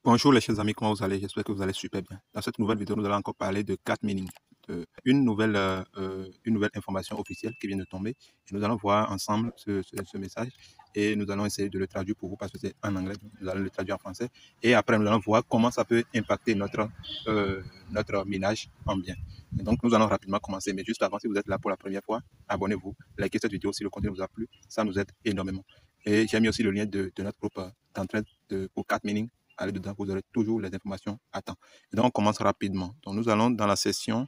Bonjour les chers amis, comment vous allez? J'espère que vous allez super bien. Dans cette nouvelle vidéo, nous allons encore parler de cat meaning, une nouvelle information officielle qui vient de tomber. Et nous allons voir ensemble ce message et nous allons essayer de le traduire pour vous parce que c'est en anglais, donc nous allons le traduire en français. Et après, nous allons voir comment ça peut impacter notre minage en bien. Et donc, nous allons rapidement commencer. Mais juste avant, si vous êtes là pour la première fois, abonnez-vous, likez cette vidéo si le contenu vous a plu. Ça nous aide énormément. Et j'ai mis aussi le lien de notre groupe d'entraide pour cat meaning. Allez dedans, vous aurez toujours les informations à temps. Et donc, on commence rapidement. Donc, nous allons dans la session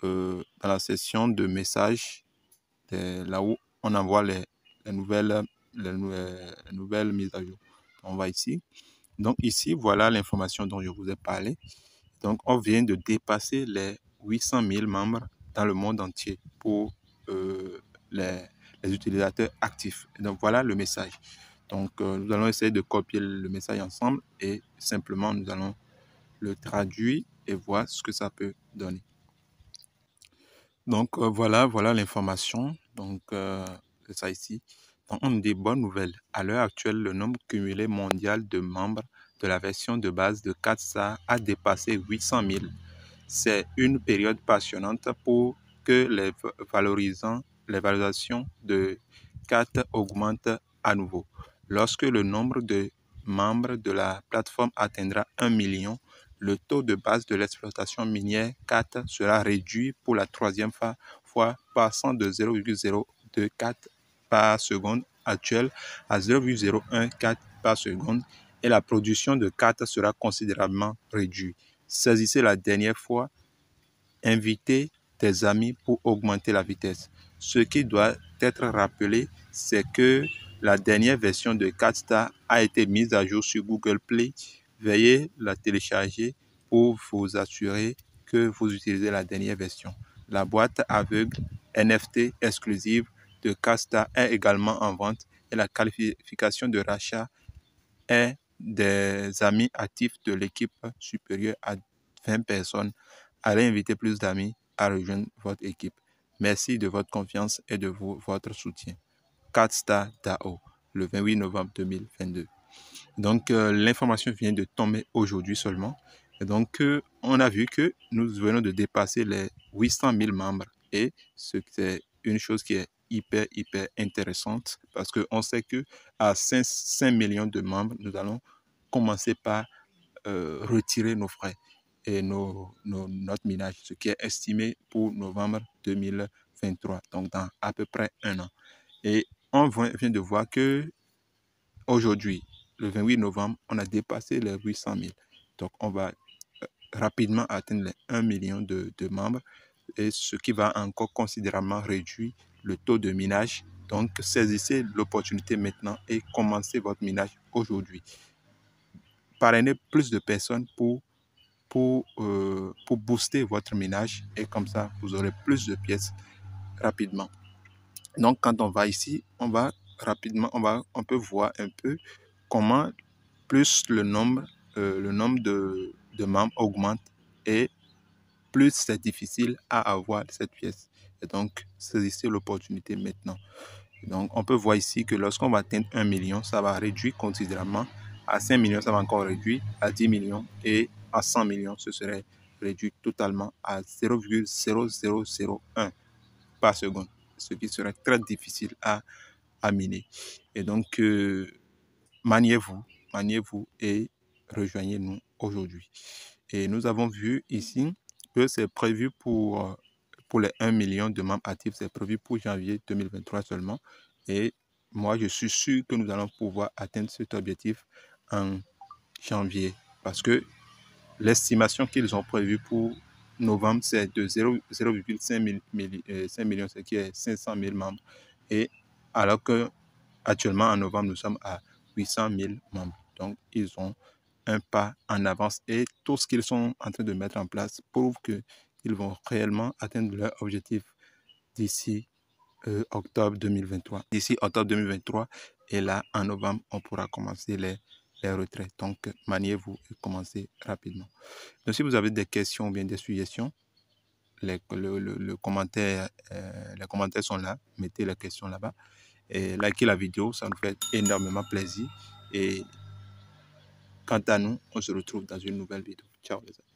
de messages, là où on envoie les nouvelles mises à jour. On va ici. Donc, ici, voilà l'information dont je vous ai parlé. Donc, on vient de dépasser les 800 000 membres dans le monde entier pour les utilisateurs actifs. Et donc, voilà le message. Donc, nous allons essayer de copier le message ensemble et simplement, nous allons le traduire et voir ce que ça peut donner. Donc, voilà l'information. Donc, c'est ça ici. Donc, on a des bonnes nouvelles. À l'heure actuelle, le nombre cumulé mondial de membres de la version de base de CatStar a dépassé 800 000. C'est une période passionnante pour que les valorisations de CAT augmentent à nouveau. Lorsque le nombre de membres de la plateforme atteindra 1 million, le taux de base de l'exploitation minière CAT sera réduit pour la troisième fois, passant de 0,024 par seconde actuelle à 0,014 par seconde, et la production de CAT sera considérablement réduite. Saisissez la dernière fois, invitez tes amis pour augmenter la vitesse. Ce qui doit être rappelé, c'est que la dernière version de CatStar a été mise à jour sur Google Play. Veuillez la télécharger pour vous assurer que vous utilisez la dernière version. La boîte aveugle NFT exclusive de CatStar est également en vente et la qualification de rachat est des amis actifs de l'équipe supérieure à 20 personnes. Allez inviter plus d'amis à rejoindre votre équipe. Merci de votre confiance et de votre soutien. CatStar DAO, le 28 novembre 2022. Donc, l'information vient de tomber aujourd'hui seulement. Et donc, on a vu que nous venons de dépasser les 800 000 membres. Et c'est une chose qui est hyper intéressante parce qu'on sait que à 5 millions de membres, nous allons commencer par retirer nos frais et notre minage, ce qui est estimé pour novembre 2023, donc dans à peu près un an. Et on vient de voir que aujourd'hui, le 28 novembre, on a dépassé les 800 000. Donc, on va rapidement atteindre les 1 million de membres, et ce qui va encore considérablement réduire le taux de minage. Donc, saisissez l'opportunité maintenant et commencez votre minage aujourd'hui. Parrainez plus de personnes pour booster votre minage, et comme ça, vous aurez plus de pièces rapidement. Donc, quand on va ici, on va rapidement, on peut voir un peu comment plus le nombre de membres augmente, et plus c'est difficile à avoir cette pièce. Et donc, saisissez l'opportunité maintenant. Donc, on peut voir ici que lorsqu'on va atteindre 1 million, ça va réduire considérablement. À 5 millions, ça va encore réduire. À 10 millions et à 100 millions, ce serait réduit totalement à 0,0001 par seconde, ce qui serait très difficile à miner. Et donc, maniez-vous et rejoignez-nous aujourd'hui. Et nous avons vu ici que c'est prévu pour les 1 million de membres actifs, c'est prévu pour janvier 2023 seulement. Et moi, je suis sûr que nous allons pouvoir atteindre cet objectif en janvier, parce que l'estimation qu'ils ont prévue pour novembre, c'est de 0,5 millions, ce qui est 500 000 membres. Et alors que actuellement, en novembre, nous sommes à 800 000 membres. Donc, ils ont un pas en avance, et tout ce qu'ils sont en train de mettre en place prouve qu'ils vont réellement atteindre leur objectif d'ici octobre 2023. D'ici octobre 2023, et là, en novembre, on pourra commencer les retraits. Donc, maniez-vous et commencez rapidement. Donc, si vous avez des questions ou bien des suggestions, les commentaires sont là. Mettez les questions là-bas. Et likez la vidéo, ça nous fait énormément plaisir. Et Quant à nous, on se retrouve dans une nouvelle vidéo. Ciao les amis.